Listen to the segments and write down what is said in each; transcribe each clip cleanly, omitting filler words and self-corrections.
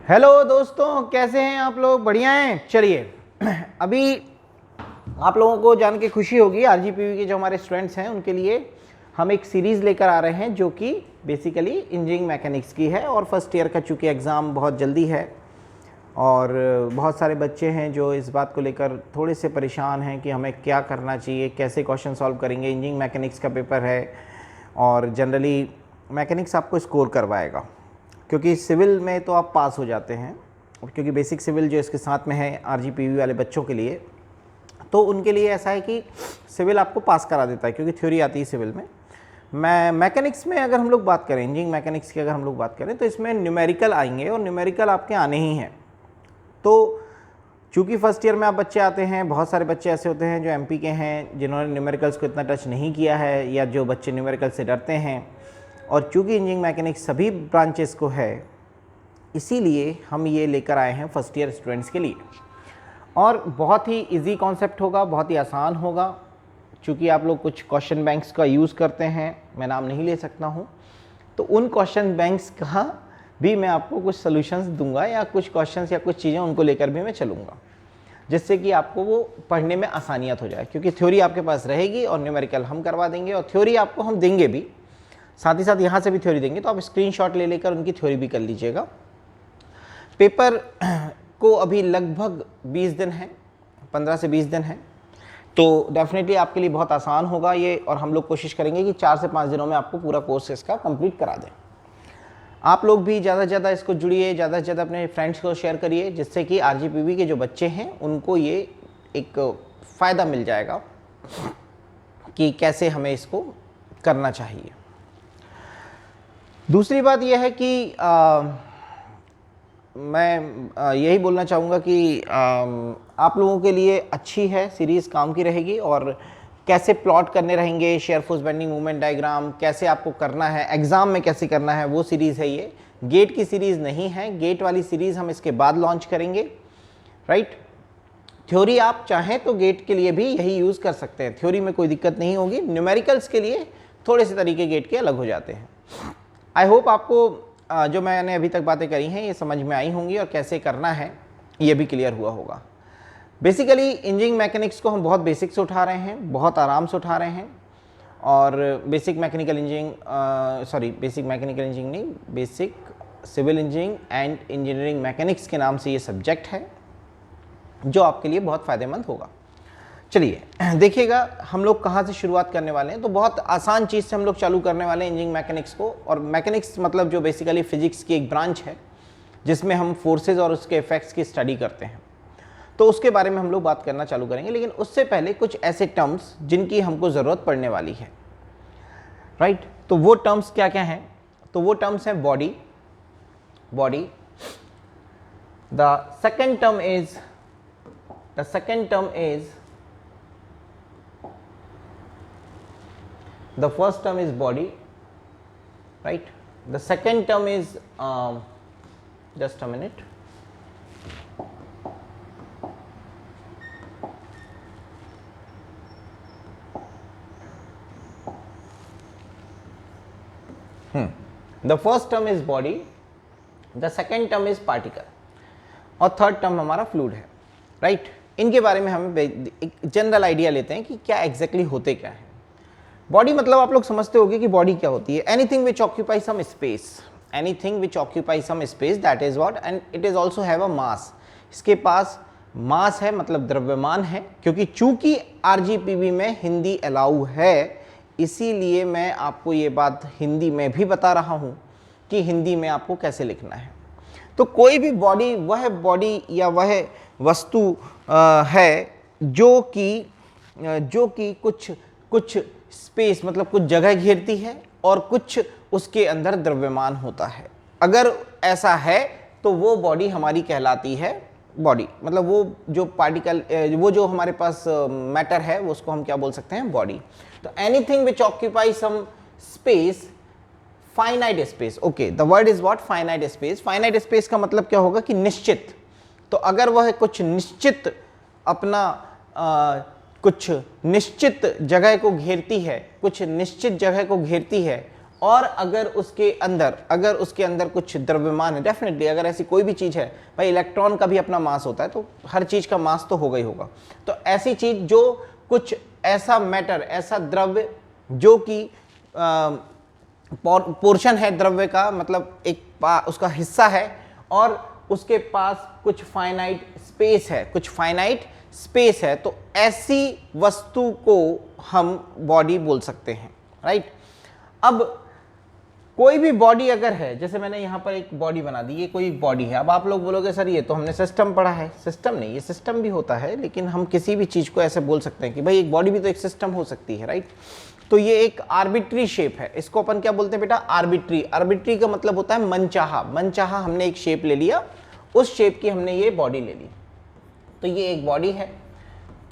Hello दोस्तों, कैसे हैं आप लोग? बढ़िया हैं। चलिए अभी आप लोगों को जान के खुशी होगी, आरजीपीवी के जो हमारे स्टूडेंट्स हैं उनके लिए हम एक सीरीज़ लेकर आ रहे हैं जो कि बेसिकली इंजीनियरिंग मैकेनिक्स की है। और फर्स्ट ईयर का चूँकि एग्ज़ाम बहुत जल्दी है और बहुत सारे बच्चे हैं जो इस बात को लेकर थोड़े से परेशान हैं कि हमें क्या करना चाहिए, कैसे क्वेश्चन सॉल्व करेंगे। इंजीनियरिंग मैकेनिक्स का पेपर है और जनरली मैकेनिक्स आपको स्कोर करवाएगा, क्योंकि सिविल में तो आप पास हो जाते हैं, क्योंकि बेसिक सिविल जो इसके साथ में है आरजीपीवी वाले बच्चों के लिए, तो उनके लिए ऐसा है कि सिविल आपको पास करा देता है क्योंकि थ्योरी आती है सिविल में। मैकेनिक्स में अगर हम लोग बात करें, इंजीनियरिंग मैकेनिक्स की अगर हम लोग बात करें, तो इसमें न्यूमेरिकल आएंगे और न्यूमेरिकल आपके आने ही हैं। तो चूँकि फर्स्ट ईयर में आप बच्चे आते हैं, बहुत सारे बच्चे ऐसे होते हैं जो एमपी के हैं जिन्होंने न्यूमेरिकल्स को इतना टच नहीं किया है, या जो बच्चे न्यूमेरिकल से डरते हैं। और चूँकि इंजीनियरिंग मैकेनिक्स सभी ब्रांचेस को है, इसीलिए हम ये लेकर आए हैं फर्स्ट ईयर स्टूडेंट्स के लिए। और बहुत ही इजी कॉन्सेप्ट होगा, बहुत ही आसान होगा। चूँकि आप लोग कुछ क्वेश्चन बैंक्स का यूज़ करते हैं, मैं नाम नहीं ले सकता हूँ, तो उन क्वेश्चन बैंक्स का भी मैं आपको कुछ सॉल्यूशंस दूंगा, या कुछ क्वेश्चंस या कुछ चीज़ें उनको लेकर भी मैं चलूँगा, जिससे कि आपको वो पढ़ने में आसानियत हो जाए। क्योंकि थ्योरी आपके पास रहेगी और न्यूमेरिकल हम करवा देंगे, और थ्योरी आपको हम देंगे भी, साथ ही साथ यहाँ से भी थ्योरी देंगे, तो आप स्क्रीनशॉट ले लेकर उनकी थ्योरी भी कर लीजिएगा। पेपर को अभी लगभग 20 दिन है, 15 से 20 दिन है, तो डेफिनेटली आपके लिए बहुत आसान होगा ये। और हम लोग कोशिश करेंगे कि 4 से 5 दिनों में आपको पूरा कोर्स इसका कंप्लीट करा दें। आप लोग भी ज़्यादा से ज़्यादा इसको जुड़िए, ज़्यादा से ज़्यादा अपने फ्रेंड्स को शेयर करिए, जिससे कि आरजीपीवी के जो बच्चे हैं उनको ये एक फ़ायदा मिल जाएगा कि कैसे हमें इसको करना चाहिए। दूसरी बात यह है कि मैं यही बोलना चाहूँगा कि आप लोगों के लिए अच्छी है सीरीज़, काम की रहेगी। और कैसे प्लॉट करने रहेंगे, shear force bending movement diagram कैसे आपको करना है, एग्ज़ाम में कैसे करना है, वो सीरीज़ है ये। गेट की सीरीज़ नहीं है, गेट वाली सीरीज़ हम इसके बाद लॉन्च करेंगे, राइट। थ्योरी आप चाहें तो गेट के लिए भी यही यूज़ कर सकते हैं, थ्योरी में कोई दिक्कत नहीं होगी। न्यूमेरिकल्स के लिए थोड़े से तरीके गेट के अलग हो जाते हैं। आई होप आपको जो मैंने अभी तक बातें करी हैं ये समझ में आई होंगी, और कैसे करना है ये भी क्लियर हुआ होगा। बेसिकली इंजीनियरिंग मैकेनिक्स को हम बहुत बेसिक से उठा रहे हैं, बहुत आराम से उठा रहे हैं। और बेसिक मैकेनिकल इंजीनियरिंग नहीं, basic civil engineering and engineering mechanics के नाम से ये सब्जेक्ट है, जो आपके लिए बहुत फ़ायदेमंद होगा। चलिए देखिएगा हम लोग कहाँ से शुरुआत करने वाले हैं। तो बहुत आसान चीज़ से हम लोग चालू करने वाले हैं इंजीनियरिंग मैकेनिक्स को। और मैकेनिक्स मतलब जो बेसिकली फिजिक्स की एक ब्रांच है, जिसमें हम फोर्सेज और उसके इफेक्ट्स की स्टडी करते हैं, तो उसके बारे में हम लोग बात करना चालू करेंगे। लेकिन उससे पहले कुछ ऐसे टर्म्स जिनकी हमको ज़रूरत पड़ने वाली है, राइट। तो वो टर्म्स क्या क्या हैं? तो वो टर्म्स हैं body, the second term is the first term is body, right. The second term is just a minute. The first term is body, the second term is particle, और third term हमारा fluid है, right. इनके बारे में हम एक general idea लेते हैं कि क्या एग्जैक्टली होते क्या है। बॉडी मतलब आप लोग समझते होंगे कि बॉडी क्या होती है। Anything which occupy some space, that is what, and it is also have a mass. इसके पास मास है, मतलब द्रव्यमान है। क्योंकि चूंकि आरजीपीवी में हिंदी अलाउ है, इसीलिए मैं आपको ये बात हिंदी में भी बता रहा हूँ कि हिंदी में आपको कैसे लिखना है। तो कोई भी बॉडी वह बॉडी या वह वस्तु है जो कि कुछ स्पेस मतलब कुछ जगह घेरती है और कुछ उसके अंदर द्रव्यमान होता है। अगर ऐसा है तो वो बॉडी हमारी कहलाती है बॉडी। मतलब वो जो पार्टिकल, वो जो हमारे पास मैटर है, वो उसको हम क्या बोल सकते हैं? बॉडी। तो anything which occupy some space, finite space. Okay, the word is what? Finite space. Finite space का मतलब क्या होगा कि निश्चित। तो अगर वह कुछ निश्चित कुछ निश्चित जगह को घेरती है, और अगर उसके अंदर कुछ द्रव्यमान है, डेफिनेटली अगर ऐसी कोई भी चीज़ है, भाई इलेक्ट्रॉन का भी अपना मास होता है, तो हर चीज़ का मास तो होगा ही होगा। तो ऐसी चीज़ जो कुछ ऐसा मैटर, ऐसा द्रव्य जो कि पोर्शन है द्रव्य का, मतलब उसका हिस्सा है, और उसके पास कुछ फाइनाइट स्पेस है, तो ऐसी वस्तु को हम बॉडी बोल सकते हैं, राइट। अब कोई भी बॉडी अगर है, जैसे मैंने यहाँ पर एक बॉडी बना दी, ये कोई बॉडी है। अब आप लोग बोलोगे सर ये तो हमने सिस्टम पढ़ा है। सिस्टम नहीं, ये सिस्टम भी होता है, लेकिन हम किसी भी चीज़ को ऐसे बोल सकते हैं कि भाई एक बॉडी भी तो एक सिस्टम हो सकती है, राइट। तो ये एक आर्बिट्री शेप है, इसको अपन क्या बोलते हैं बेटा, आर्बिट्री का मतलब होता है मनचाहा हमने एक शेप ले लिया, उस शेप की हमने ये बॉडी ले ली, तो ये एक बॉडी है।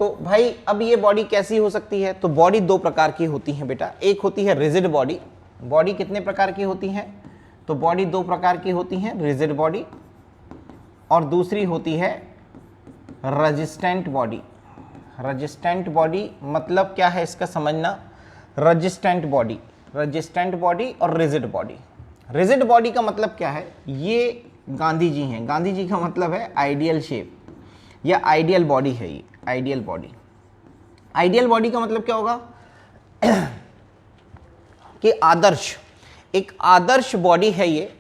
तो भाई अब ये बॉडी कैसी हो सकती है, तो बॉडी दो प्रकार की होती है बेटा। एक होती है रिजिड बॉडी। बॉडी कितने प्रकार की होती हैं, तो बॉडी दो प्रकार की होती हैं, रिजिड बॉडी, और दूसरी होती है रेजिस्टेंट बॉडी। रेजिस्टेंट बॉडी मतलब क्या है इसका समझना, रेजिस्टेंट बॉडी और रिजिड बॉडी। रिजिड बॉडी का मतलब क्या है, ये गांधी जी हैं, गांधी जी का मतलब है आइडियल शेप या आइडियल बॉडी है ये, आइडियल बॉडी। आइडियल बॉडी का मतलब क्या होगा कि एक आदर्श बॉडी है ये।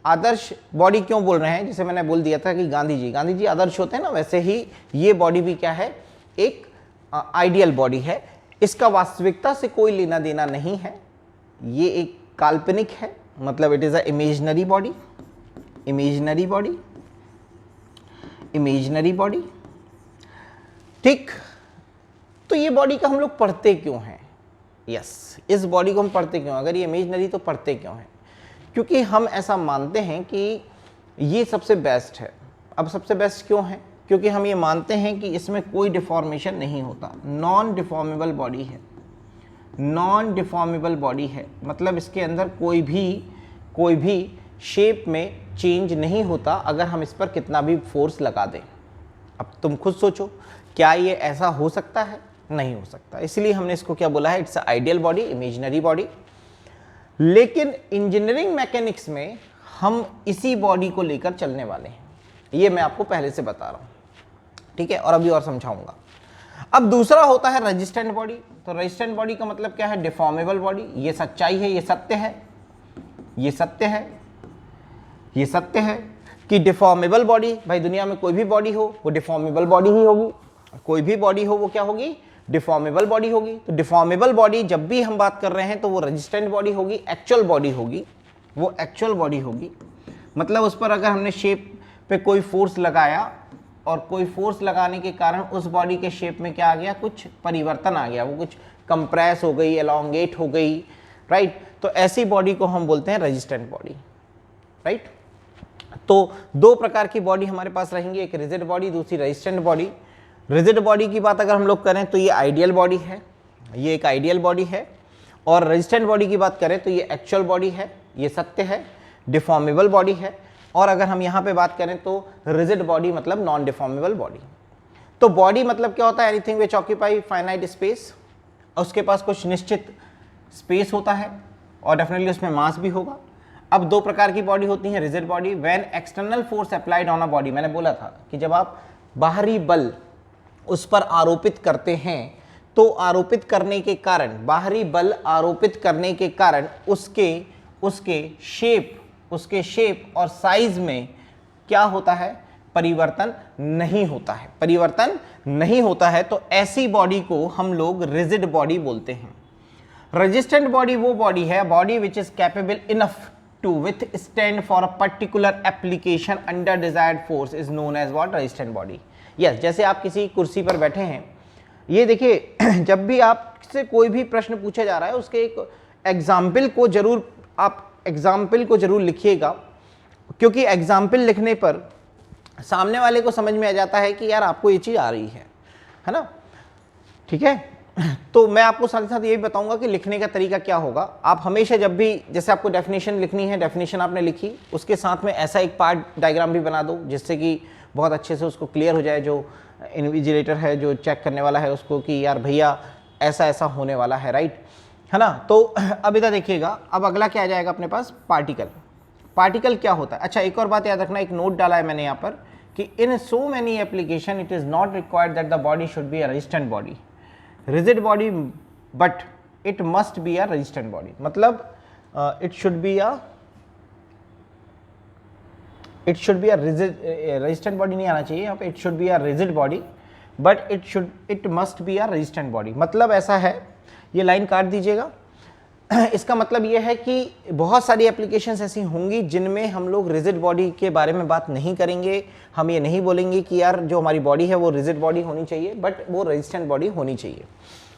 आदर्श बॉडी क्यों बोल रहे हैं, जैसे मैंने बोल दिया था कि गांधी जी आदर्श होते हैं ना, वैसे ही ये बॉडी भी क्या है, एक आइडियल बॉडी है। इसका वास्तविकता से कोई लेना देना नहीं है, ये एक काल्पनिक है, मतलब it is a imaginary body, ठीक। तो ये बॉडी का हम लोग पढ़ते क्यों हैं, इस बॉडी को हम पढ़ते क्यों, अगर ये इमेजिनरी तो पढ़ते क्यों हैं, क्योंकि हम ऐसा मानते हैं कि ये सबसे बेस्ट है। अब सबसे बेस्ट क्यों है, क्योंकि हम ये मानते हैं कि इसमें कोई डिफॉर्मेशन नहीं होता, नॉन डिफॉर्मेबल बॉडी है, मतलब इसके अंदर कोई भी शेप में चेंज नहीं होता अगर हम इस पर कितना भी फोर्स लगा दें। अब तुम खुद सोचो, क्या ये ऐसा हो सकता है, नहीं हो सकता। इसलिए हमने इसको क्या बोला है, it's a ideal body, imaginary body. लेकिन इंजीनियरिंग मैकेनिक्स में हम इसी बॉडी को लेकर चलने वाले हैं, ये मैं आपको पहले से बता रहा हूं, ठीक है, और अभी और समझाऊंगा। अब दूसरा होता है रेजिस्टेंट बॉडी। तो रेजिस्टेंट बॉडी का मतलब क्या है, डिफॉर्मेबल बॉडी। ये सच्चाई है, ये सत्य है कि डिफॉर्मेबल बॉडी, भाई दुनिया में कोई भी बॉडी हो वो डिफॉर्मेबल बॉडी ही होगी, कोई भी बॉडी हो वो क्या होगी, डिफॉर्मेबल बॉडी होगी। तो डिफॉर्मेबल बॉडी जब भी हम बात कर रहे हैं तो वो रेजिस्टेंट बॉडी होगी, एक्चुअल बॉडी होगी। मतलब उस पर अगर हमने शेप पे कोई फोर्स लगाया और कोई फोर्स लगाने के कारण उस बॉडी के शेप में क्या आ गया, कुछ परिवर्तन आ गया, वो कुछ कंप्रेस हो गई, एलोंगेट हो गई, राइट। तो ऐसी बॉडी को हम बोलते हैं रेजिस्टेंट बॉडी, राइट। तो दो प्रकार की बॉडी हमारे पास रहेंगी, एक रिजिड बॉडी, दूसरी रेजिस्टेंट बॉडी। रिजिड बॉडी की बात अगर हम लोग करें तो ये आइडियल बॉडी है, ये एक आइडियल बॉडी है। और रेजिस्टेंट बॉडी की बात करें तो ये एक्चुअल बॉडी है, ये सत्य है, डिफॉर्मेबल बॉडी है। और अगर हम यहाँ पे बात करें तो रिजिड बॉडी मतलब नॉन डिफॉर्मेबल बॉडी। तो बॉडी मतलब क्या होता है, anything which occupy finite space, उसके पास कुछ निश्चित स्पेस होता है और डेफिनेटली उसमें मास भी होगा। अब दो प्रकार की बॉडी होती है, rigid body, when external force applied on a body. मैंने बोला था कि जब आप बाहरी बल उस पर आरोपित करते हैं तो आरोपित करने के कारण, बाहरी बल आरोपित करने के कारण उसके शेप और साइज में क्या होता है, परिवर्तन नहीं होता है। तो ऐसी बॉडी को हम लोग रिजिड बॉडी बोलते हैं। रेजिस्टेंट बॉडी वो बॉडी है, body which is capable enough to withstand for a particular application under desired force is known as what, resistant body। Yes, जैसे आप किसी कुर्सी पर बैठे हैं, ये देखिए जब भी आपसे कोई भी प्रश्न पूछा जा रहा है उसके एक एग्जाम्पल को जरूर लिखिएगा, क्योंकि एग्जाम्पल लिखने पर सामने वाले को समझ में आ जाता है कि यार आपको ये चीज़ आ रही है ना, ठीक है। तो मैं आपको साथ ही साथ ये भी बताऊंगा कि लिखने का तरीका क्या होगा। आप हमेशा जब भी, जैसे आपको डेफिनेशन लिखनी है, डेफिनेशन आपने लिखी, उसके साथ में ऐसा एक पार्ट डायग्राम भी बना दो जिससे कि बहुत अच्छे से उसको क्लियर हो जाए, जो इन्विजिलेटर है, जो चेक करने वाला है उसको, कि यार भैया ऐसा ऐसा होने वाला है, राइट। है ना। तो अब इधर देखिएगा, अब अगला क्या आ जाएगा अपने पास, पार्टिकल। पार्टिकल क्या होता है? अच्छा, एक और बात याद रखना, एक नोट डाला है मैंने यहाँ पर कि in so many application it is not required that the body should be a resistant body, rigid body, but it must be a resistant body. मतलब it should be a resistant body नहीं आना चाहिए यहाँ पे, it should be a rigid body but it must be a resistant body. मतलब ऐसा है, ये लाइन काट दीजिएगा। इसका मतलब ये है कि बहुत सारी एप्लीकेशंस ऐसी होंगी जिनमें हम लोग रिजिड बॉडी के बारे में बात नहीं करेंगे। हम ये नहीं बोलेंगे कि यार जो हमारी बॉडी है वो रिजिड बॉडी होनी चाहिए, बट वो रेजिस्टेंट बॉडी होनी चाहिए।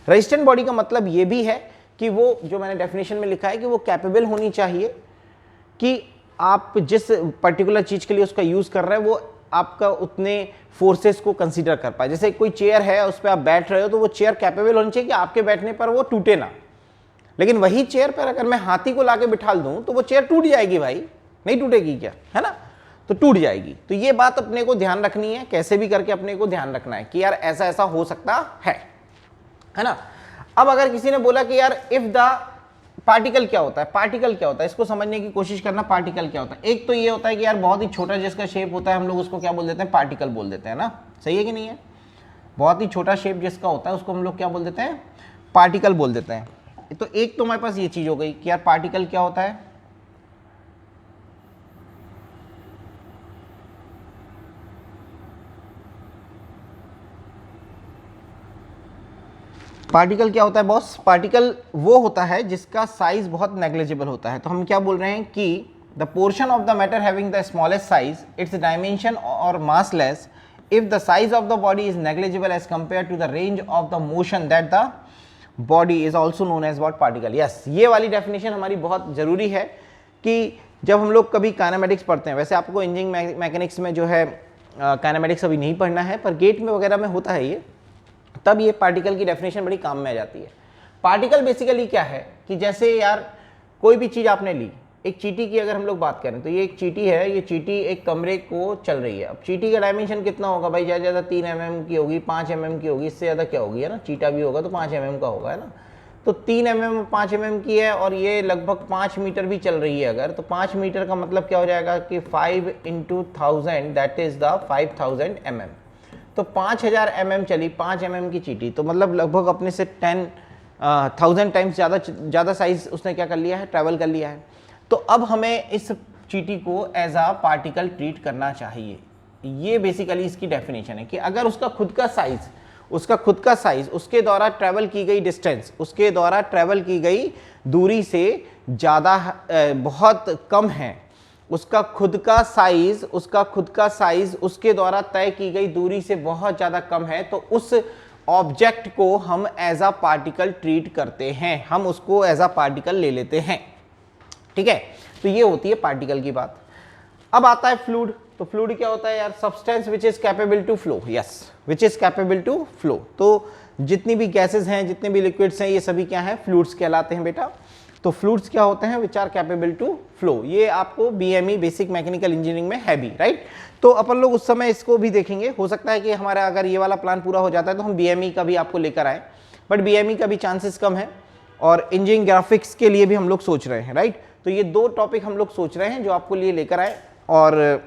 रेजिस्टेंट बॉडी का मतलब ये भी है कि वो, जो मैंने डेफिनेशन में लिखा है, कि वो कैपेबल होनी चाहिए कि आप जिस पर्टिकुलर चीज़ के लिए उसका यूज़ कर रहे हैं वो आपका उतने फोर्सेस को कंसीडर कर पाए। जैसे कोई चेयर है, उस पर आप बैठ रहे हो, तो वो चेयर कैपेबल होनी चाहिए कि आपके बैठने पर वो टूटे ना। लेकिन वही चेयर पर अगर मैं हाथी को लाके बिठा दूं तो वो चेयर टूट जाएगी भाई, नहीं टूटेगी क्या, है ना, तो टूट जाएगी। तो ये बात अपने को ध्यान रखनी है, कैसे भी करके अपने को ध्यान रखना है कि यार ऐसा ऐसा हो सकता है ना। अब अगर किसी ने बोला कि यार इफ द पार्टिकल क्या होता है, पार्टिकल क्या होता है, इसको समझने की कोशिश करना। पार्टिकल क्या होता है? एक तो ये होता है कि यार बहुत ही छोटा जिसका शेप होता है, हम लोग उसको क्या बोल देते हैं, पार्टिकल बोल देते हैं ना। सही है कि नहीं है? बहुत ही छोटा शेप जिसका होता है उसको हम लोग क्या बोल देते हैं, पार्टिकल बोल देते हैं। तो एक तो हमारे पास ये चीज हो गई कि यार पार्टिकल क्या होता है। पार्टिकल क्या होता है बॉस? पार्टिकल वो होता है जिसका साइज बहुत नेग्लिजिबल होता है। तो हम क्या बोल रहे हैं कि the portion of the matter having the smallest size, its dimension और mass less, if the size of the body is negligible as compare to the range of the motion that the body is also known as what, particle. Yes, ये वाली definition हमारी बहुत जरूरी है कि जब हम लोग कभी काइनेमेटिक्स पढ़ते हैं, वैसे आपको इंजीनियरिंग मैकेनिक्स में जो है काइनेमेटिक्स अभी नहीं पढ़ना है, पर गेट में वगैरह में होता है ये, तब ये पार्टिकल की डेफिनेशन बड़ी काम में आ जाती है। पार्टिकल बेसिकली क्या है कि जैसे यार कोई भी चीज़ आपने ली, एक चींटी की अगर हम लोग बात करें तो ये एक चींटी है, ये चींटी एक कमरे को चल रही है। अब चींटी का डायमेंशन कितना होगा भाई? ज़्यादा ज़्यादा 3 mm की होगी, 5 mm की होगी, इससे ज़्यादा क्या होगी, है ना। चीटा भी होगा तो 5 mm का होगा, है ना। तो 3 mm 5 mm की है और ये लगभग 5 मीटर भी चल रही है अगर, तो 5 मीटर का मतलब क्या हो जाएगा कि 5 × 1000 दैट इज द 5000 mm। तो 5000 mm चली 5 mm की चींटी, तो मतलब लगभग अपने से 10,000 टाइम्स ज़्यादा साइज उसने क्या कर लिया है, ट्रैवल कर लिया है। तो अब हमें इस चींटी को एज आ पार्टिकल ट्रीट करना चाहिए। ये बेसिकली इसकी डेफिनेशन है कि अगर उसका खुद का साइज उसके द्वारा ट्रैवल की गई डिस्टेंस, उसके द्वारा ट्रैवल की गई दूरी से ज़्यादा बहुत कम है, उसका खुद का साइज उसके द्वारा तय की गई दूरी से बहुत ज़्यादा कम है, तो उस ऑब्जेक्ट को हम एज आ पार्टिकल ट्रीट करते हैं, हम उसको एज आ पार्टिकल ले लेते हैं। ठीक है, तो ये होती है पार्टिकल की बात। अब आता है फ्लूइड। तो फ्लूइड क्या होता है यार? Substance which is capable to flow. Yes, which is capable to flow. तो जितनी भी गैसेस हैं, जितने भी लिक्विड्स हैं, ये सभी क्या है, फ्लूइड्स कहलाते हैं बेटा। तो फ्लूइड्स क्या होते हैं? Which are capable to flow. ये आपको बीएमई बेसिक मैकेनिकल इंजीनियरिंग में है भी, राइट। तो अपन लोग उस समय इसको भी देखेंगे। हो सकता है कि हमारा अगर ये वाला प्लान पूरा हो जाता है तो हम बीएमई का भी आपको लेकर आए, बट बीएमई का भी चांसेस कम है, और इंजीनियरिंग ग्राफिक्स के लिए भी हम लोग सोच रहे हैं, राइट। तो ये 2 टॉपिक हम लोग सोच रहे हैं जो आपको लिए लेकर आए, और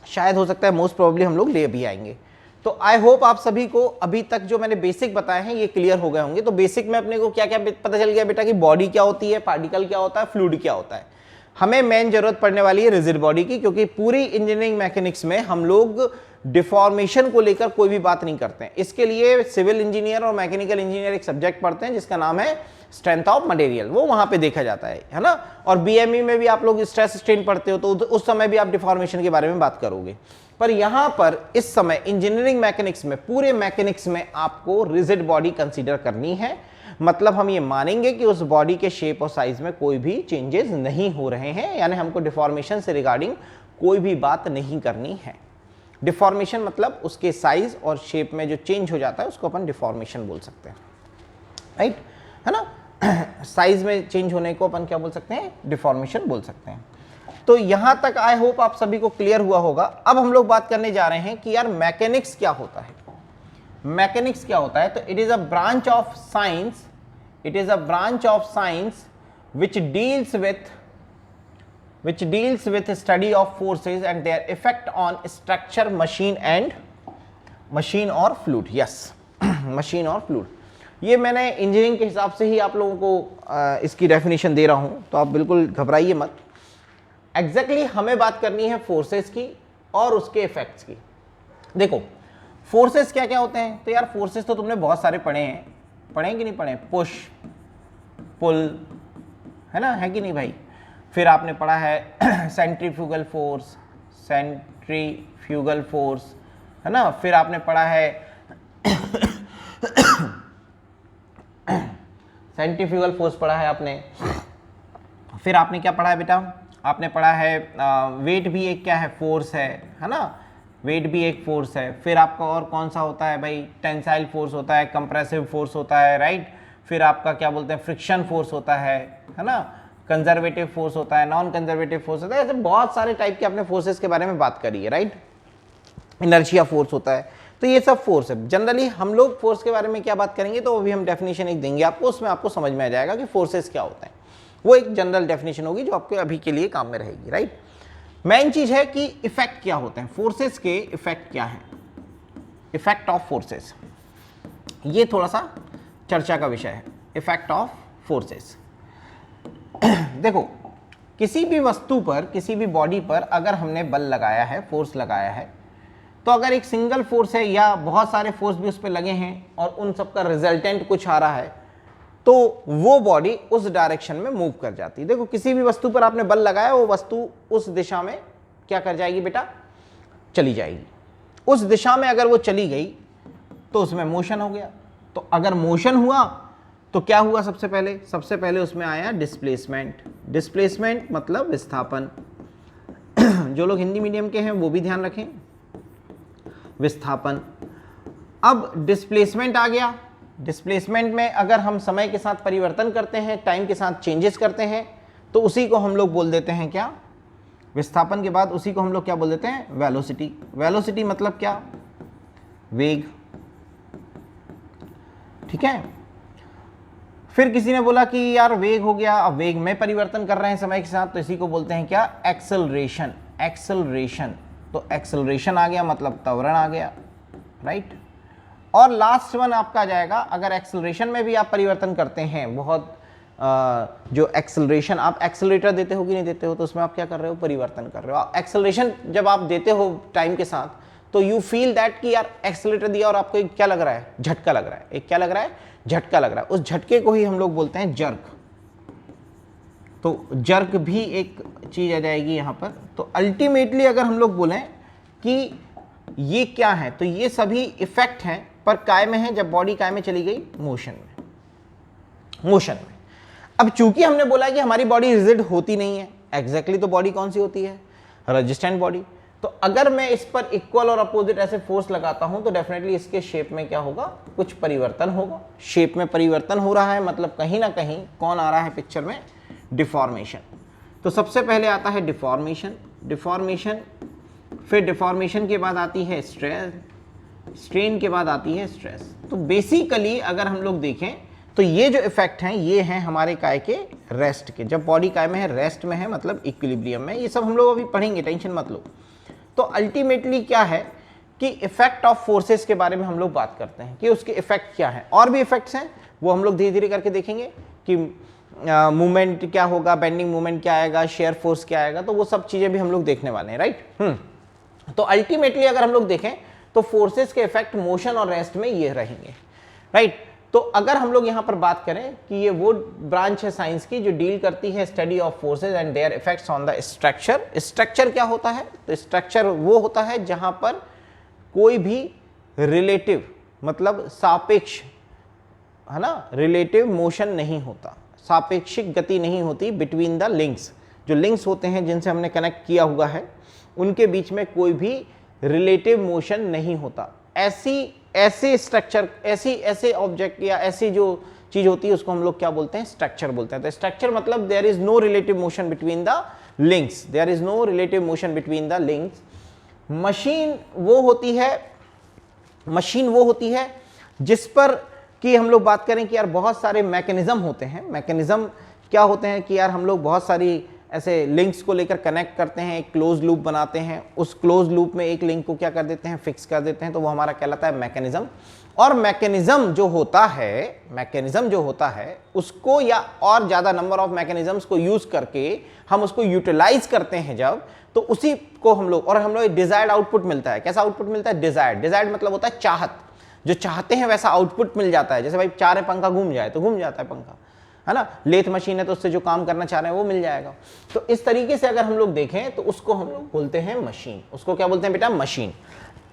शायद हो सकता है मोस्ट प्रोबेबली हम लोग ले भी आएंगे। तो आई होप आप सभी को अभी तक जो मैंने बेसिक बताए हैं ये क्लियर हो गए होंगे। तो बेसिक में अपने को क्या क्या पता चल गया बेटा कि बॉडी क्या होती है, पार्टिकल क्या होता है, फ्लूइड क्या होता है। हमें मेन जरूरत पड़ने वाली है रिजिड बॉडी की, क्योंकि पूरी इंजीनियरिंग मैकेनिक्स में हम लोग डिफॉर्मेशन को लेकर कोई भी बात नहीं करते हैं। इसके लिए सिविल इंजीनियर और मैकेनिकल इंजीनियर एक सब्जेक्ट पढ़ते हैं जिसका नाम है स्ट्रेंथ ऑफ मटेरियल, वो वहां पे देखा जाता है ना। और बीएमई में भी आप लोग स्ट्रेस स्ट्रेन पढ़ते हो, तो उस समय भी आप डिफॉर्मेशन के बारे में बात करोगे। पर यहां पर इस समय इंजीनियरिंग मैकेनिक्स में, पूरे मैकेनिक्स में आपको रिजिड बॉडी कंसीडर करनी है। मतलब हम ये मानेंगे कि उस बॉडी के शेप और साइज में कोई भी चेंजेस नहीं हो रहे हैं, यानी हमको डिफॉर्मेशन से रिगार्डिंग कोई भी बात नहीं करनी है। डिफॉर्मेशन मतलब उसके साइज और शेप में जो चेंज हो जाता है उसको अपन डिफॉर्मेशन बोल सकते हैं, राइट, है ना। साइज में चेंज होने को अपन क्या बोल सकते हैं, डिफॉर्मेशन बोल सकते हैं। तो यहां तक आई होप आप सभी को क्लियर हुआ होगा। अब हम लोग बात करने जा रहे हैं कि यार मैकेनिक्स क्या होता है। मैकेनिक्स क्या होता है? तो it is a branch of science It is a branch of science which deals with study of forces and their effect on structure, machine और fluid. Yes, machine और fluid. ये मैंने इंजीनियरिंग के हिसाब से ही आप लोगों को इसकी डेफिनेशन दे रहा हूँ, तो आप बिल्कुल घबराइए मत. एग्जैक्टली हमें बात करनी है फोर्सेस की और उसके इफेक्ट्स की. देखो फोर्सेस क्या क्या होते हैं, तो यार फोर्सेस तो तुमने बहुत सारे पढ़े हैं कि नहीं पढ़े? पुश, पुल, है ना, है कि नहीं भाई? फिर आपने पढ़ा है सेंट्रीफ्यूगल फोर्स, है ना. फिर आपने पढ़ा है सेंट्रीफ्यूगल फोर्स पढ़ा है आपने. फिर आपने क्या पढ़ा है बेटा? आपने पढ़ा है वेट भी एक क्या है, फोर्स है ना. वेट भी एक फोर्स है. फिर आपका और कौन सा होता है भाई? टेंसाइल फोर्स होता है, कंप्रेसिव फोर्स होता है, राइट. फिर आपका क्या बोलते हैं, फ्रिक्शन फोर्स होता है ना. कंजर्वेटिव फोर्स होता है, नॉन कंजर्वेटिव फोर्स होता है. ऐसे बहुत सारे टाइप के आपने फोर्सेस के बारे में बात करी है, राइट. इनर्शिया फोर्स होता है. तो ये सब फोर्स है. जनरली हम लोग फोर्स के बारे में क्या बात करेंगे, तो अभी हम डेफिनेशन एक देंगे आपको, उसमें आपको समझ में आ जाएगा कि फोर्सेस क्या होते हैं. वो एक जनरल डेफिनेशन होगी जो आपके अभी के लिए काम में रहेगी, राइट. मेन चीज है कि इफेक्ट क्या होते हैं, फोर्सेस के इफेक्ट क्या है, इफेक्ट ऑफ फोर्सेस. ये थोड़ा सा चर्चा का विषय है, इफेक्ट ऑफ फोर्सेस. देखो किसी भी वस्तु पर, किसी भी बॉडी पर अगर हमने बल लगाया है, फोर्स लगाया है, तो अगर एक सिंगल फोर्स है या बहुत सारे फोर्स भी उस पर लगे हैं और उन सब का रिजल्टेंट कुछ आ रहा है, तो वो बॉडी उस डायरेक्शन में मूव कर जाती है. देखो किसी भी वस्तु पर आपने बल लगाया, वो वस्तु उस दिशा में क्या कर जाएगी बेटा? चली जाएगी. उस दिशा में अगर वो चली गई तो उसमें मोशन हो गया. तो अगर मोशन हुआ तो क्या हुआ? सबसे पहले उसमें आया डिस्प्लेसमेंट. डिस्प्लेसमेंट मतलब विस्थापन. जो लोग हिंदी मीडियम के हैं वो भी ध्यान रखें, विस्थापन. अब डिस्प्लेसमेंट आ गया. डिस्प्लेसमेंट में अगर हम समय के साथ परिवर्तन करते हैं, टाइम के साथ चेंजेस करते हैं, तो उसी को हम लोग बोल देते हैं क्या? विस्थापन के बाद उसी को हम लोग क्या बोल देते हैं? वेलोसिटी. वेलोसिटी मतलब क्या? वेग. ठीक है. फिर किसी ने बोला कि यार वेग हो गया, अब वेग में परिवर्तन कर रहे हैं समय के साथ, तो इसी को बोलते हैं क्या? एक्सेलरेशन. एक्सेलरेशन. तो एक्सेलरेशन आ गया मतलब त्वरण आ गया, राइट. और लास्ट वन आपका आ जाएगा, अगर एक्सेलरेशन में भी आप परिवर्तन करते हैं, बहुत जो एक्सेलरेशन आप एक्सेलरेटर देते हो कि नहीं देते हो, तो उसमें आप क्या कर रहे हो? परिवर्तन कर रहे हो. एक्सेलरेशन जब आप देते हो टाइम के साथ, तो यू फील दैट कि यार एक्सेलरेटर दिया और आपको एक क्या लग रहा है? झटका लग रहा है. एक क्या लग रहा है? झटका लग रहा है. उस झटके को ही हम लोग बोलते हैं जर्क. तो जर्क भी एक चीज आ जाएगी यहां पर. तो अल्टीमेटली अगर हम लोग बोलें कि ये क्या है, तो ये सभी इफेक्ट हैं, पर काय में है? जब बॉडी काय में चली गई? मोशन में. अब चूंकि हमने बोला कि हमारी बॉडी रिजिड होती नहीं है, एग्जैक्टली तो बॉडी कौन सी होती है? Resistant body. तो अगर मैं इस पर इक्वल और अपोजिट ऐसे फोर्स लगाता हूं, तो डेफिनेटली इसके शेप में क्या होगा? कुछ परिवर्तन होगा. शेप में परिवर्तन हो रहा है, मतलब कहीं ना कहीं कौन आ रहा है पिक्चर में? डिफॉर्मेशन. तो सबसे पहले आता है डिफॉर्मेशन. फिर डिफॉर्मेशन के बाद आती है स्ट्रेन के बाद आती है स्ट्रेस. तो बेसिकली अगर हम लोग देखें तो ये जो इफेक्ट हैं, ये हैं हमारे काय के रेस्ट के. जब बॉडी काय में है, रेस्ट में है, मतलब इक्विलिब्रियम में. ये सब हम लोग अभी पढ़ेंगे, टेंशन मत लो. तो अल्टीमेटली क्या है कि इफेक्ट ऑफ फोर्सेस के बारे में हम लोग बात करते हैं कि उसके इफेक्ट क्या है. और भी इफेक्ट्स हैं, वो हम लोग धीरे धीरे करके देखेंगे कि मूवमेंट क्या होगा, बेंडिंग मूवमेंट क्या आएगा, शेयर फोर्स क्या आएगा. तो वो सब चीजें भी हम लोग देखने वाले हैं, राइट. तो अल्टीमेटली अगर हम लोग देखें तो फोर्सेस के इफेक्ट मोशन और रेस्ट में ये रहेंगे, राइट. तो अगर हम लोग यहां पर बात करें कि ये वो ब्रांच है साइंस की जो डील करती है study of forces and there effects on the structure. Structure क्या होता है? तो स्ट्रक्चर वो होता है जहां पर कोई भी रिलेटिव, मतलब सापेक्ष, है ना, रिलेटिव मोशन नहीं होता, सापेक्षिक गति नहीं होती बिटवीन द लिंक्स. जो लिंक्स होते हैं जिनसे हमने कनेक्ट किया हुआ है, उनके बीच में कोई भी रिलेटिव मोशन नहीं होता. ऐसे स्ट्रक्चर, ऐसे ऑब्जेक्ट या ऐसी जो चीज होती है उसको हम लोग क्या बोलते हैं? स्ट्रक्चर बोलते हैं. तो स्ट्रक्चर मतलब there is no relative motion between the links. There is no relative motion between the links. Machine वो होती है जिस पर कि हम लोग बात करें कि यार बहुत सारे मैकेनिज्म होते हैं। मैकेनिज्म क्या होते हैं कि यार हम लोग बहुत सारी ऐसे लिंक्स को लेकर कनेक्ट करते हैं, एक क्लोज लूप बनाते हैं, उस क्लोज लूप में एक लिंक को क्या कर देते हैं, फिक्स कर देते हैं, तो वो हमारा कहलाता है मैकेनिज्म। और मैकेनिज्म जो होता है उसको या और ज्यादा नंबर ऑफ मैकेनिज्म्स को यूज करके हम उसको यूटिलाइज करते हैं जब, तो उसी को हम लोग डिजायर्ड आउटपुट मिलता है। कैसा आउटपुट मिलता है? डिजायर्ड मतलब होता है चाहत, जो चाहते हैं वैसा आउटपुट मिल जाता है। जैसे भाई चाह रहे पंखा घूम जाए तो घूम जाता है पंखा, है ना। लेथ मशीन है तो उससे जो काम करना चाह रहे हैं वो मिल जाएगा। तो इस तरीके से अगर हम लोग देखें तो उसको हम लोग बोलते हैं मशीन। उसको क्या बोलते हैं बेटा? मशीन।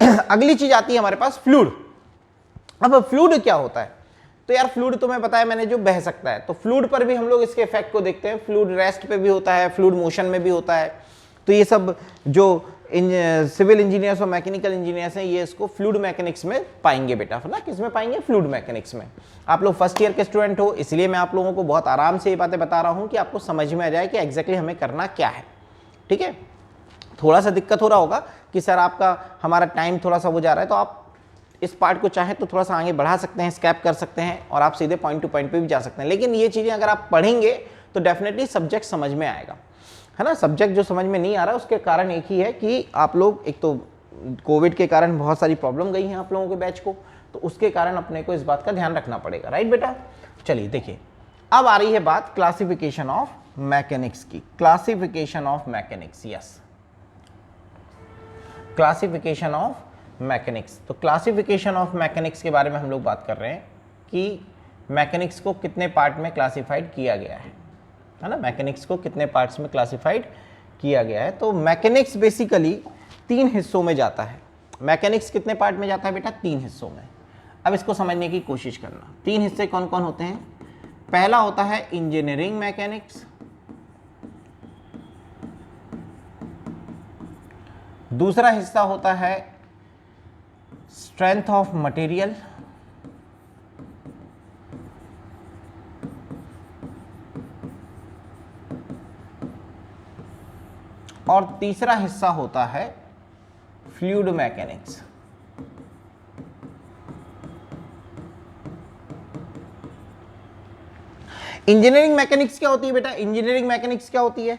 अगली चीज आती है हमारे पास फ्लूइड। अब फ्लूइड क्या होता है? तो यार फ्लूइड तुम्हें पता है मैंने, जो बह सकता है। तो फ्लूइड पर भी हम लोग इसके इफेक्ट को देखते हैं। फ्लूइड रेस्ट पे भी होता है, फ्लूइड मोशन में भी होता है। तो ये सब जो सिविल इंजीनियर्स और मैकेनिकल इंजीनियर्स हैं ये इसको फ्लूइड मैकेनिक्स में पाएंगे बेटा, है ना। किस में पाएंगे? फ्लूइड मैकेनिक्स में। आप लोग फर्स्ट ईयर के स्टूडेंट हो, इसलिए मैं आप लोगों को बहुत आराम से ये बातें बता रहा हूं कि आपको समझ में आ जाए कि एग्जैक्टली हमें करना क्या है, ठीक है। थोड़ा सा दिक्कत हो रहा होगा कि सर आपका हमारा टाइम थोड़ा सा हो जा रहा है, तो आप इस पार्ट को चाहे तो थोड़ा सा आगे बढ़ा सकते हैं, स्कैप कर सकते हैं और आप सीधे पॉइंट टू पॉइंट पे भी जा सकते हैं। लेकिन ये चीज़ें अगर आप पढ़ेंगे तो डेफिनेटली सब्जेक्ट समझ में आएगा, है ना। सब्जेक्ट जो समझ में नहीं आ रहा उसके कारण एक ही है कि आप लोग, एक तो कोविड के कारण बहुत सारी प्रॉब्लम गई हैं आप लोगों के बैच को, तो उसके कारण अपने को इस बात का ध्यान रखना पड़ेगा, राइट बेटा। चलिए देखिए, अब आ रही है बात क्लासिफिकेशन ऑफ मैकेनिक्स की। Classification of mechanics, yes, classification of mechanics. तो क्लासिफिकेशन ऑफ मैकेनिक्स के बारे में हम लोग बात कर रहे हैं कि मैकेनिक्स को कितने पार्ट में क्लासिफाइड किया गया है ना। मैकेनिक्स को कितने पार्ट्स में क्लासिफाइड किया गया है। तो मैकेनिक्स बेसिकली 3 हिस्सों में जाता है। मैकेनिक्स कितने पार्ट में जाता है बेटा? 3 हिस्सों में। अब इसको समझने की कोशिश करना। 3 हिस्से कौन कौन होते हैं? पहला होता है इंजीनियरिंग मैकेनिक्स, दूसरा हिस्सा होता है स्ट्रेंथ ऑफ मटेरियल, और तीसरा हिस्सा होता है फ्लूइड मैकेनिक्स। इंजीनियरिंग मैकेनिक्स क्या होती है बेटा? इंजीनियरिंग मैकेनिक्स क्या होती है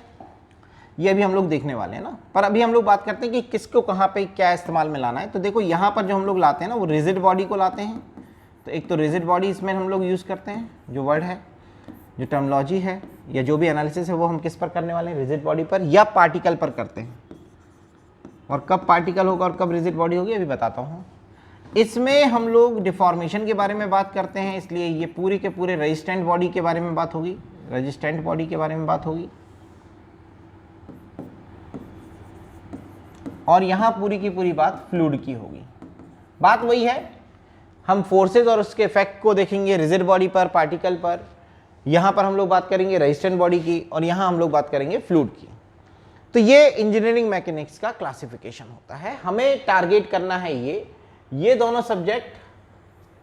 ये भी हम लोग देखने वाले हैं ना। पर अभी हम लोग बात करते हैं कि किसको कहाँ पे क्या इस्तेमाल में लाना है। तो देखो यहाँ पर जो हम लोग लाते हैं ना वो रिजिड बॉडी को लाते हैं। तो एक तो रिजिड बॉडी इसमें हम लोग यूज़ करते हैं, जो वर्ड है, जो टर्मोलॉजी है या जो भी एनालिसिस है वो हम किस पर करने वाले हैं? रिजिड बॉडी पर या पार्टिकल पर करते हैं। और कब पार्टिकल होगा और कब रिजिड बॉडी होगी अभी बताता हूँ। इसमें हम लोग डिफॉर्मेशन के बारे में बात करते हैं, इसलिए ये पूरी के पूरे रेजिस्टेंट बॉडी के बारे में बात होगी, रेजिस्टेंट बॉडी के बारे में बात होगी। और यहाँ पूरी की पूरी बात फ्लूइड की होगी। बात वही है, हम फोर्सेस और उसके इफेक्ट को देखेंगे रिजिड बॉडी पर, पार्टिकल पर। यहाँ पर हम लोग बात करेंगे रेजिस्टेंट बॉडी की और यहाँ हम लोग बात करेंगे फ्लूइड की। तो ये इंजीनियरिंग मैकेनिक्स का क्लासिफिकेशन होता है। हमें टारगेट करना है ये दोनों सब्जेक्ट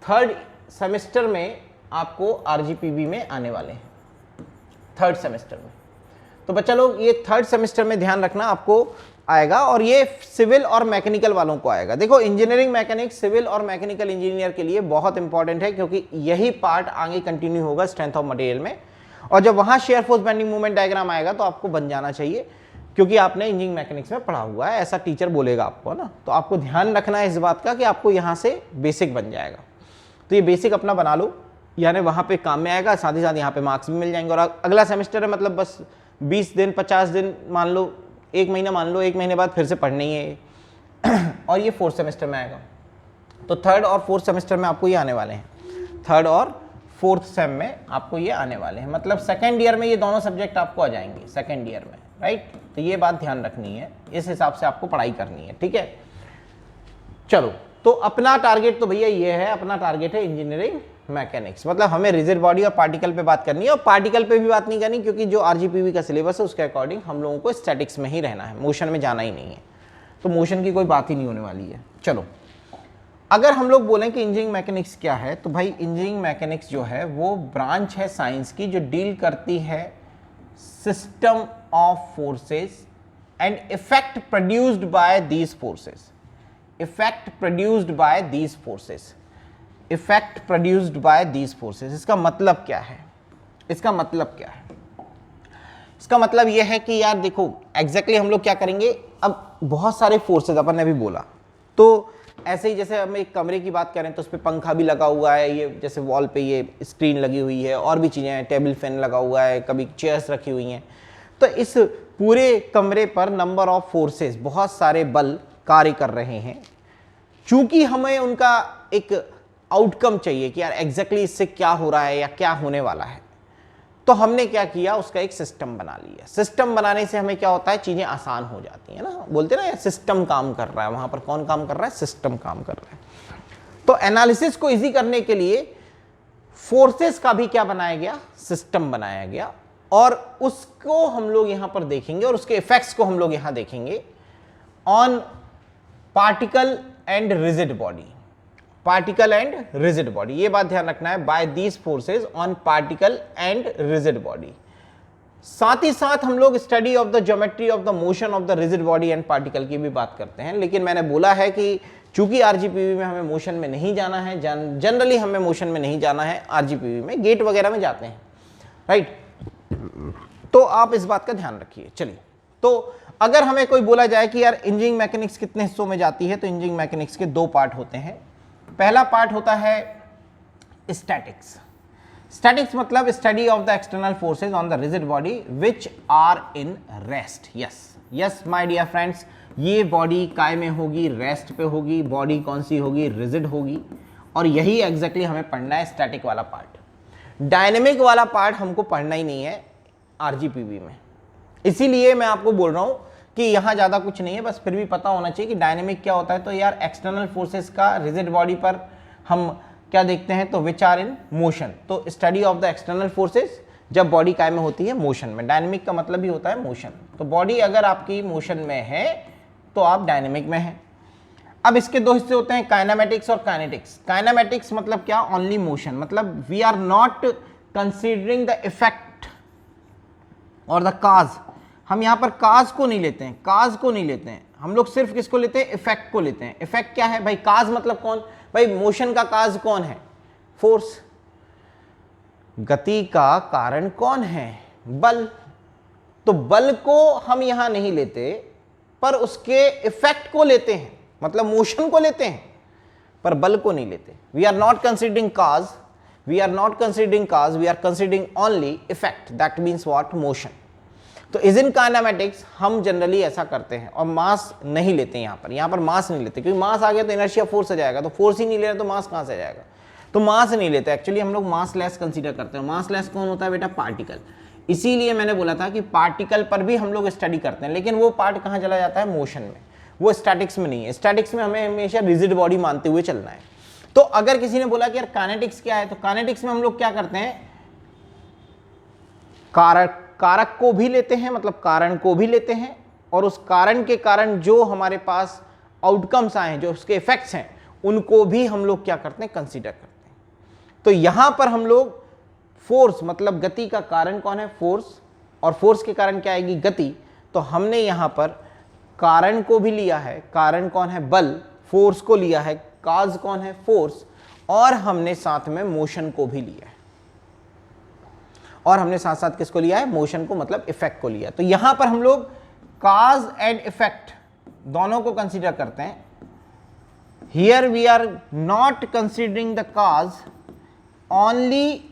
3rd सेमेस्टर में आपको आरजीपीवी में आने वाले हैं, 3rd सेमेस्टर में। तो बच्चा लोग ये 3rd सेमेस्टर में ध्यान रखना आपको आएगा, और ये सिविल और मैकेनिकल वालों को आएगा। देखो इंजीनियरिंग मैकेनिक्स सिविल और मैकेनिकल इंजीनियर के लिए बहुत इंपॉर्टेंट है, क्योंकि यही पार्ट आगे कंटिन्यू होगा स्ट्रेंथ ऑफ मटेरियल में। और जब वहां shear force bending movement diagram आएगा तो आपको बन जाना चाहिए, क्योंकि आपने इंजीनियरिंग मैकेनिक्स में पढ़ा हुआ है, ऐसा टीचर बोलेगा आपको, है ना। तो आपको ध्यान रखना है इस बात का कि आपको यहाँ से बेसिक बन जाएगा। तो ये बेसिक अपना बना लो, यानी वहाँ पे काम में आएगा, साथ ही साथ यहाँ पे मार्क्स भी मिल जाएंगे। और अगला सेमेस्टर है, मतलब बस 20 दिन 50 दिन मान लो, 1 महीना मान लो, 1 महीने बाद फिर से पढ़ना ही है। और ये 4th सेमेस्टर में आएगा। तो 3rd और 4th सेमेस्टर में आपको ये आने वाले हैं, 3rd और 4th सेम में आपको ये आने वाले हैं। मतलब 2nd ईयर में ये दोनों सब्जेक्ट आपको आ जाएंगे, 2nd ईयर में, राइट। तो ये बात ध्यान रखनी है, इस हिसाब से आपको पढ़ाई करनी है, ठीक है। चलो, तो अपना टारगेट तो भैया ये है, अपना टारगेट है इंजीनियरिंग मैकेनिक्स। मतलब हमें रिजिड बॉडी और पार्टिकल पे बात करनी है, और पार्टिकल पे भी बात नहीं करनी, क्योंकि जो आरजीपीवी का सिलेबस है उसके अकॉर्डिंग हम लोगों को स्टैटिक्स में ही रहना है, मोशन में जाना ही नहीं है। तो मोशन की कोई बात ही नहीं होने वाली है। चलो, अगर हम लोग बोलें कि इंजीनियरिंग मैकेनिक्स क्या है, तो भाई इंजीनियरिंग मैकेनिक्स जो है वो ब्रांच है साइंस की जो डील करती है system of forces and effect produced by these forces, effect produced by these forces. Effect produced by these forces. इसका मतलब क्या है? इसका मतलब क्या है? इसका मतलब यह है कि यार देखो एग्जैक्टली हम लोग क्या करेंगे, अब बहुत सारे फोर्सेस अपन ने भी बोला, तो ऐसे ही जैसे हम एक कमरे की बात करें तो उस पर पंखा भी लगा हुआ है, ये जैसे वॉल पे ये स्क्रीन लगी हुई है, और भी चीज़ें हैं, टेबल फैन लगा हुआ है, कभी चेयर्स रखी हुई हैं। तो इस पूरे कमरे पर नंबर ऑफ फोर्सेस, बहुत सारे बल कार्य कर रहे हैं। चूंकि हमें उनका एक आउटकम चाहिए कि यार एग्जैक्टली इससे क्या हो रहा है या क्या होने वाला है, तो हमने क्या किया, उसका एक सिस्टम बना लिया। सिस्टम बनाने से हमें क्या होता है, चीजें आसान हो जाती है ना। बोलते हैं ना सिस्टम काम कर रहा है, वहां पर कौन काम कर रहा है? सिस्टम काम कर रहा है। तो एनालिसिस को इजी करने के लिए फोर्सेस का भी क्या बनाया गया? सिस्टम बनाया गया, और उसको हम लोग यहां पर देखेंगे और उसके इफेक्ट्स को हम लोग यहां देखेंगे on particle and rigid body. Particle and rigid body, ये बात ध्यान रखना है, by these forces on particle and rigid body. साथ ही साथ हम लोग study of the geometry of the motion of the rigid body and particle की भी बात करते हैं। लेकिन मैंने बोला है कि चूंकि आरजीपीवी में हमें मोशन में नहीं जाना है, जनरली हमें मोशन में नहीं जाना है, आरजीपीवी में गेट वगैरह में जाते हैं, राइट। तो आप इस बात का ध्यान रखिए। चलिए, तो अगर हमें कोई बोला जाए कि यार इंजीनियरिंग मैकेनिक्स कितने हिस्सों में जाती है, तो इंजीनियरिंग मैकेनिक्स के दो पार्ट होते हैं। पहला पार्ट होता है स्टैटिक्स। स्टैटिक्स मतलब study of the external forces on the rigid body which are in rest. Yes my dear friends, ये बॉडी काय में होगी? रेस्ट पे होगी। बॉडी कौन सी होगी? रिजिड होगी। और यही एग्जैक्टली हमें पढ़ना है, स्टैटिक वाला पार्ट। डायनेमिक वाला पार्ट हमको पढ़ना ही नहीं है आरजीपीवी में। इसीलिए मैं आपको बोल रहा हूं कि यहां ज्यादा कुछ नहीं है, बस फिर भी पता होना चाहिए कि डायनेमिक क्या होता है। तो यार एक्सटर्नल फोर्सेस का रिजिड बॉडी पर हम क्या देखते हैं? तो विच आर इन मोशन। तो study of the external forces जब बॉडी काय में होती है? मोशन में। डायनेमिक का मतलब ही होता है मोशन। तो बॉडी अगर आपकी मोशन में है तो आप डायनेमिक में हैं। अब इसके दो हिस्से होते हैं, काइनेमेटिक्स और काइनेटिक्स। काइनेमेटिक्स मतलब क्या? ओनली मोशन, मतलब we are not considering the effect और द काज। हम यहां पर काज को नहीं लेते हैं, काज को नहीं लेते हैं, हम लोग सिर्फ किसको लेते हैं? इफेक्ट को लेते हैं। इफेक्ट क्या है भाई? काज मतलब कौन? भाई मोशन का काज कौन है? फोर्स। गति का कारण कौन है? बल। तो बल को हम यहां नहीं लेते, पर उसके इफेक्ट को लेते हैं, मतलब मोशन को लेते हैं, पर बल को नहीं लेते। We are not considering cause, we are not considering cause, we are considering only effect. That means what? Motion. तो इज इन काइनेमेटिक्स हम जनरली ऐसा करते हैं, और मास नहीं लेते यहां पर मास नहीं लेते, क्योंकि मास आ गया तो इनर्शिया फोर्स आ जाएगा, तो फोर्स ही नहीं ले रहे तो मास कहां से आ जाएगा? तो मास नहीं लेते। एक्चुअली हम लोग मास लेस कंसीडर करते हैं। मास लेस कौन होता है बेटा? पार्टिकल। इसीलिए मैंने बोला था कि पार्टिकल पर भी हम लोग स्टडी करते हैं, लेकिन वो पार्ट कहां चला जाता है? मोशन में। वो स्टैटिक्स में नहीं है। स्टैटिक्स में हमें हमेशा रिजिड बॉडी मानते हुए चलना है। तो अगर किसी ने बोला कि यार काइनेटिक्स क्या है, तो काइनेटिक्स में हम लोग क्या करते हैं? कारक को भी लेते हैं, मतलब कारण को भी लेते हैं, और उस कारण के कारण जो हमारे पास आउटकम्स आए हैं, जो उसके इफेक्ट्स हैं, उनको भी हम लोग क्या करते हैं? कंसीडर करते हैं। तो यहां पर हम लोग फोर्स, मतलब गति का कारण कौन है? फोर्स। और फोर्स के कारण क्या आएगी? गति। तो हमने यहां पर कारण को भी लिया है। कारण कौन है? बल। फोर्स को लिया है। काज कौन है? फोर्स। और हमने साथ में मोशन को भी लिया है। और हमने साथ साथ किसको लिया है? मोशन को, मतलब इफेक्ट को लिया। तो यहां पर हम लोग काज एंड इफेक्ट दोनों को कंसीडर करते हैं। Here we are not considering the cause, only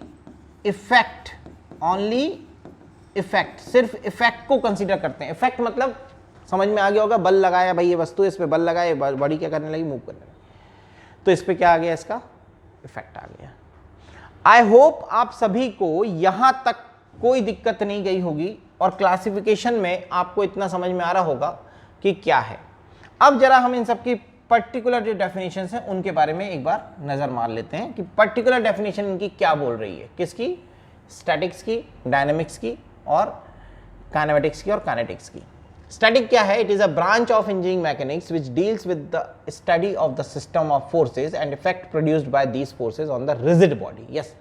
effect. Only effect, सिर्फ इफेक्ट को कंसीडर करते हैं। इफेक्ट मतलब समझ में आ गया होगा, बल लगाया भाई, ये वस्तु इस पे बल लगाए, बॉडी क्या करने लगी? मूव करने लगी। तो इस पे क्या आ गया? इसका इफेक्ट आ गया। आई होप आप सभी को यहां तक कोई दिक्कत नहीं गई होगी, और क्लासिफिकेशन में आपको इतना समझ में आ रहा होगा कि क्या है। अब जरा हम इन सब की पर्टिकुलर जो डेफिनेशन है उनके बारे में एक बार नजर मार लेते हैं कि पर्टिकुलर डेफिनेशन इनकी क्या बोल रही है। किसकी? स्टैटिक्स की, डायनेमिक्स की, और काइनेमेटिक्स की और काइनेटिक्स की। स्टैटिक क्या है? It is a branch of engineering mechanics which deals with the study of the system of forces and effect produced by these forces on the rigid body. Yes,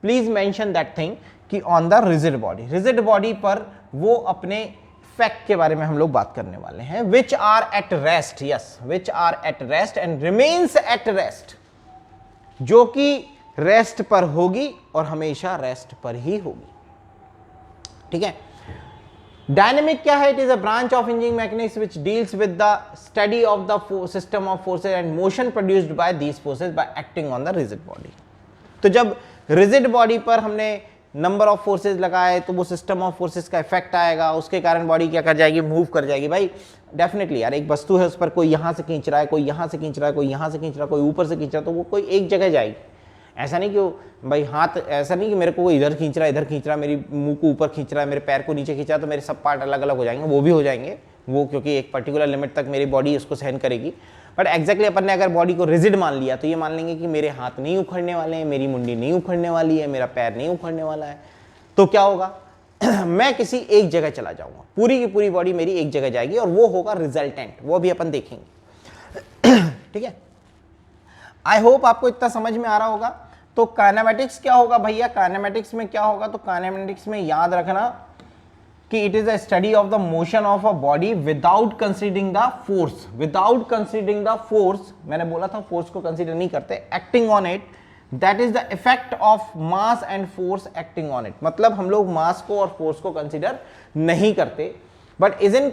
please mention that thing कि on the rigid body. Rigid body पर वो अपने effect के बारे में हम लोग बात करने वाले हैं। Which are at rest. Yes, which are at rest and remains at rest. जो कि रेस्ट पर होगी और हमेशा रेस्ट पर ही होगी। ठीक है। डायनेमिक क्या है? It is a branch of engineering mechanics which deals with the study of the system of forces and motion produced by these forces bye acting on the rigid body. तो जब rigid body पर हमने number of forces लगाए तो वो system of forces का effect आएगा, उसके कारण बॉडी क्या कर जाएगी? मूव कर जाएगी। भाई डेफिनेटली यार, एक वस्तु है, उस पर कोई यहां से खींच रहा है, कोई यहां से खींच रहा है, कोई यहां से खींच रहा है, कोई ऊपर से खींच रहा है, तो वो कोई एक जगह जाएगी। ऐसा नहीं कि भाई हाथ, ऐसा नहीं कि मेरे को इधर खींच रहा है, इधर खींच रहा है, मेरी मुंह को ऊपर खींच रहा है, मेरे पैर को नीचे खींच रहा है, तो मेरे सब पार्ट अलग अलग हो जाएंगे। वो भी हो जाएंगे वो, क्योंकि एक पर्टिकुलर लिमिट तक मेरी बॉडी उसको सहन करेगी। बट एग्जैक्टली अपन ने अगर बॉडी को रिजिड मान लिया तो ये मान लेंगे कि मेरे हाथ नहीं उखड़ने वाले हैं, मेरी मुंडी नहीं उखड़ने वाली है, मेरा पैर नहीं उखड़ने वाला है। तो क्या होगा? मैं किसी एक जगह चला जाऊंगा, पूरी की पूरी बॉडी मेरी एक जगह जाएगी और वो होगा रिजल्टेंट, वो भी अपन देखेंगे। ठीक है। आई होप आपको इतना समझ में आ रहा होगा। तो काइनेमेटिक्स क्या होगा भैया? काइनेमेटिक्स में क्या होगा? तो काइनेमेटिक्स में याद रखना कि it is a study of the motion of a body without considering the force. Without considering the force, मैंने बोला था फोर्स को कंसीडर नहीं करते, acting on it, that is the effect of mass and force acting on it. मतलब हम लोग मास को और फोर्स को कंसीडर नहीं करते। But is in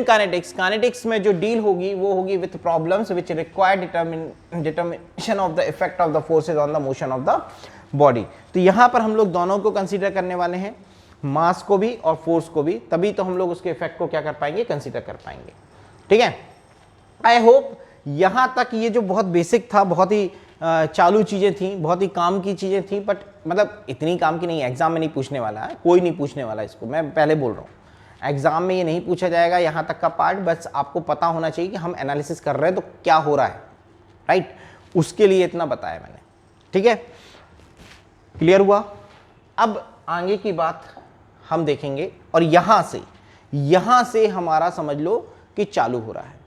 kinetics, kinetics में जो डील होगी वो होगी with problems which require determination of the effect of the forces on the motion of the body. तो यहां पर हम लोग दोनों को कंसीडर करने वाले हैं, मास को भी और फोर्स को भी, तभी तो हम लोग उसके इफेक्ट को क्या कर पाएंगे? कंसीडर कर पाएंगे। ठीक है। आई होप यहां तक ये जो बहुत बेसिक था, बहुत ही चालू चीजें थी, बहुत ही काम की चीजें थी, बट मतलब इतनी काम की नहीं, एग्जाम में नहीं पूछने वाला है, कोई नहीं पूछने वाला इसको, मैं पहले बोल रहा हूँ। एग्जाम में ये नहीं पूछा जाएगा यहाँ तक का पार्ट, बस आपको पता होना चाहिए कि हम एनालिसिस कर रहे हैं तो क्या हो रहा है, राइट? उसके लिए इतना बताया मैंने। ठीक है, क्लियर हुआ? अब आगे की बात हम देखेंगे और यहां से हमारा समझ लो कि चालू हो रहा है।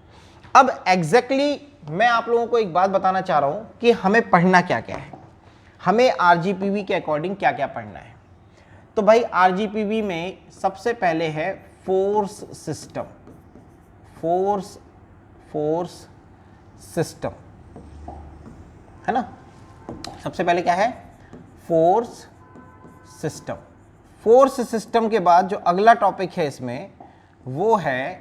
अब एग्जैक्टली मैं आप लोगों को एक बात बताना चाह रहा हूं कि हमें पढ़ना क्या क्या है, हमें आरजीपीवी के अकॉर्डिंग क्या क्या पढ़ना है। तो भाई आरजीपीवी में सबसे पहले है फोर्स सिस्टम, फोर्स सिस्टम है ना। सबसे पहले क्या है? Force system. फोर्स सिस्टम के बाद जो अगला टॉपिक है इसमें वो है,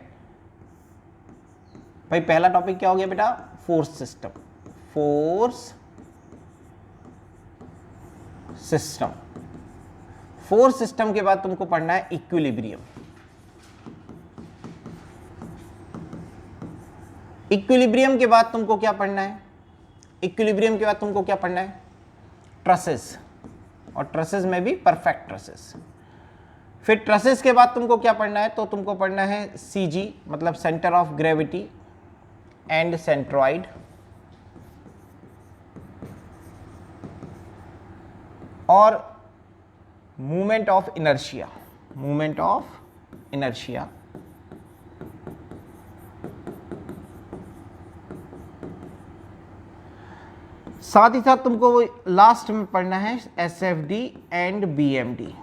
भाई पहला टॉपिक क्या हो गया बेटा? Force system, force system. Force system के बाद तुमको पढ़ना है इक्विलिब्रियम। इक्विलिब्रियम के बाद तुमको क्या पढ़ना है? इक्विलिब्रियम के बाद तुमको क्या पढ़ना है? ट्रसेस, और ट्रसेस में भी परफेक्ट ट्रसेस। फिर ट्रसेस के बाद तुमको क्या पढ़ना है? तो तुमको पढ़ना है सीजी, मतलब centre of gravity and centroid, और movement of inertia, movement of inertia, साथ ही साथ तुमको लास्ट में पढ़ना है एसएफडी एंड बीएमडी,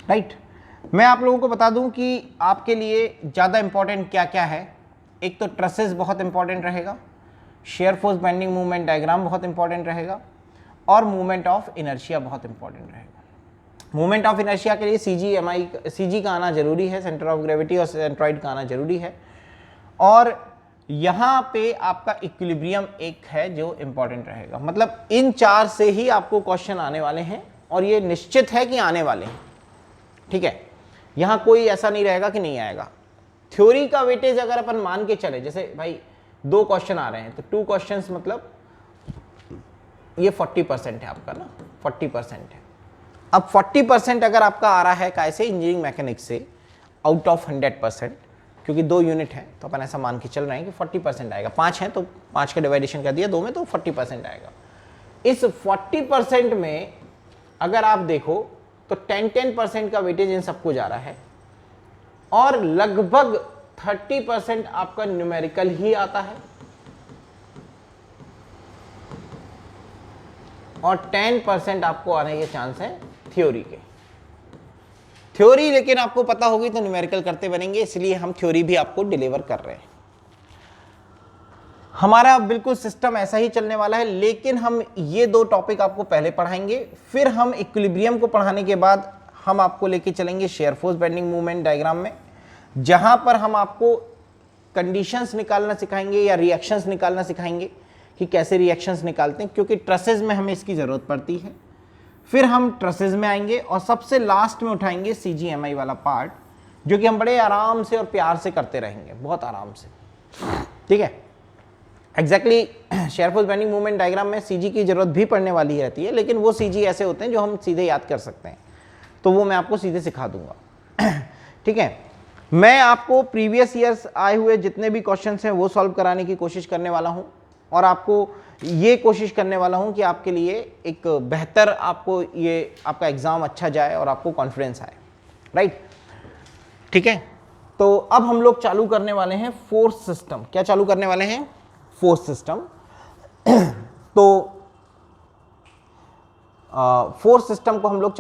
राइट? मैं आप लोगों को बता दूं कि आपके लिए ज़्यादा इंपॉर्टेंट क्या क्या है। एक तो ट्रसेस बहुत इंपॉर्टेंट रहेगा, shear force bending movement diagram बहुत इंपॉर्टेंट रहेगा, और मूवमेंट ऑफ इनर्शिया बहुत इंपॉर्टेंट रहेगा। मूवमेंट ऑफ इनर्शिया के लिए सीजी का आना जरूरी है, सेंटर ऑफ ग्रेविटी और सेंट्रॉइड का आना जरूरी है, और यहाँ पे आपका इक्विलिब्रियम एक है जो इंपॉर्टेंट रहेगा। मतलब इन चार से ही आपको क्वेश्चन आने वाले हैं और ये निश्चित है कि आने वाले हैं। ठीक है, यहाँ कोई ऐसा नहीं रहेगा कि नहीं आएगा। थ्योरी का वेटेज अगर अपन मान के चले, जैसे भाई 2 क्वेश्चन आ रहे हैं तो 2 क्वेश्चंस मतलब ये 40% है आपका ना, 40% है। अब 40% अगर आपका आ रहा है कैसे? इंजीनियरिंग मैकेनिक्स से, आउट ऑफ 100%, क्योंकि 2 यूनिट है तो अपन ऐसा मान के चल रहे हैं कि 40% आएगा। 5 है तो 5 का डिवाइडेशन कर दिया 2 में, तो 40% आएगा। इस 40% में अगर आप देखो तो 10% का वेटेज इन सबको जा रहा है, और लगभग 30% आपका न्यूमेरिकल ही आता है, और 10% आपको आने के चांस है थ्योरी के। थ्योरी लेकिन आपको पता होगी तो न्यूमेरिकल करते बनेंगे, इसलिए हम थ्योरी भी आपको डिलीवर कर रहे हैं। हमारा बिल्कुल सिस्टम ऐसा ही चलने वाला है, लेकिन हम ये 2 टॉपिक आपको पहले पढ़ाएंगे, फिर हम इक्विलिब्रियम को पढ़ाने के बाद हम आपको लेके चलेंगे shear force bending movement diagram में, जहां पर हम आपको कंडीशंस निकालना सिखाएंगे या रिएक्शंस निकालना सिखाएंगे कि कैसे रिएक्शंस निकालते हैं, क्योंकि ट्रसेज में हमें इसकी ज़रूरत पड़ती है। फिर हम ट्रसेज में आएंगे और सबसे लास्ट में उठाएंगे CGMI वाला पार्ट, जो कि हम बड़े आराम से और प्यार से करते रहेंगे, बहुत आराम से, ठीक है। Exactly shear force bending movement diagram में CG की जरूरत भी पड़ने वाली रहती है, लेकिन वो CG ऐसे होते हैं जो हम सीधे याद कर सकते हैं, तो वो मैं आपको सीधे सिखा दूंगा, ठीक है। मैं आपको प्रीवियस ईयर्स आए हुए जितने भी क्वेश्चंस हैं वो सॉल्व कराने की कोशिश करने वाला हूं, और आपको ये कोशिश करने वाला हूं कि आपके लिए एक बेहतर, आपको ये आपका एग्जाम अच्छा जाए और आपको कॉन्फिडेंस आए, राइट, ठीक है। तो अब हम लोग चालू करने वाले हैं फोर्स सिस्टम। क्या चालू करने वाले हैं? Force system. तो फोर्स सिस्टम को हम लोग